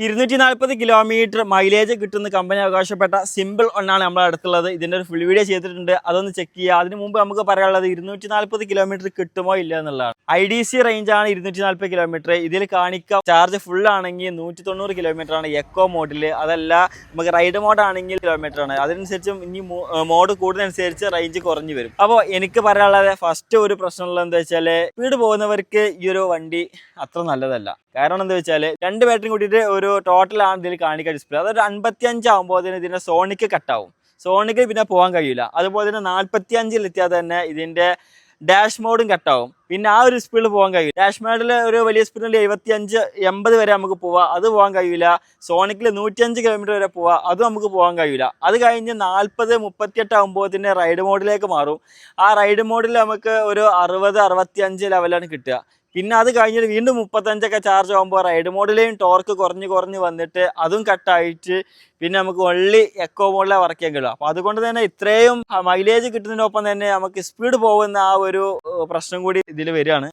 240 kilometre mileage കിട്ടുന്ന company അവകാശപ്പെട്ട simple ഒന്നാണ് നമ്മുടെ അടുത്തുള്ളത്. ഇതിൻ്റെ ഒരു ഫുൾ വീഡിയോ ചെയ്തിട്ടുണ്ട്, അതൊന്ന് ചെക്ക് ചെയ്യുക. അതിന് മുമ്പ് നമുക്ക് പറയാനുള്ളത് 240 കിലോമീറ്റർ കിട്ടുമോ ഇല്ല എന്നുള്ളതാണ്. IDC റേഞ്ചാണ് 240 kilometre. ഇതിൽ കാണിക്കുക ചാർജ് ഫുൾ ആണെങ്കിൽ 190 കിലോമീറ്റർ ആണ് എക്കോ മോഡിൽ. അതല്ല നമുക്ക് റൈഡ് മോഡ് ആണെങ്കിൽ കിലോമീറ്റർ ആണ്. അതിനനുസരിച്ചും ഇനി മോഡ് കൂടുന്നതനുസരിച്ച് റേഞ്ച് കുറഞ്ഞു വരും. അപ്പോൾ എനിക്ക് പറയാനുള്ളത് ഫസ്റ്റ് ഒരു പ്രശ്നമുള്ളത് എന്താ വെച്ചാൽ, സ്പീഡ് പോകുന്നവർക്ക് ഈ ഒരു വണ്ടി അത്ര നല്ലതല്ല. കാരണം എന്താ വെച്ചാൽ, 2 ബാറ്ററി കൂട്ടിയിട്ട് ഒരു ടോട്ടലാണ് ഇതിൽ കാണിക്കുക ഡിസ്പ്ലേ. അതൊരു 55 ആകുമ്പോൾ ഇതിൻ്റെ സോണിക്ക് കട്ടാവും. സോണിക്ക് പിന്നെ പോകാൻ കഴിയില്ല. അതുപോലെ തന്നെ 45 എത്തിയാൽ തന്നെ ഇതിൻ്റെ ഡാഷ് മോഡും കട്ടാവും. പിന്നെ ആ ഒരു സ്പീഡിൽ പോകാൻ കഴിയില്ല. ഡാഷ് മോഡിൽ ഒരു വലിയ സ്പീഡിൽ 75-80 വരെ നമുക്ക് പോവാം, അത് പോകാൻ കഴിയില്ല. സോണിക്കിൽ 105 കിലോമീറ്റർ വരെ പോവാം, അതും നമുക്ക് പോകാൻ കഴിയില്ല. അത് കഴിഞ്ഞ് 40-38 ആകുമ്പോൾ ഇതിൻ്റെ റൈഡ് മോഡിലേക്ക് മാറും. ആ റൈഡ് മോഡിൽ നമുക്ക് ഒരു 60-65 ലെവലാണ് കിട്ടുക. പിന്നെ അത് കഴിഞ്ഞിട്ട് വീണ്ടും 35 ചാർജ് ആകുമ്പോൾ റൈഡ് മോഡിലെയും ടോർക്ക് കുറഞ്ഞ് വന്നിട്ട് അതും കട്ടായിട്ട് പിന്നെ നമുക്ക് ഒള്ളി എക്കോ മോഡിലെ വർക്ക് ചെയ്യാൻ കഴിയും. അപ്പോൾ അതുകൊണ്ട് തന്നെ ഇത്രയും മൈലേജ് കിട്ടുന്നതിനൊപ്പം തന്നെ നമുക്ക് സ്പീഡ് പോകുന്ന ആ ഒരു പ്രശ്നം കൂടി ഇതിൽ വരികയാണ്.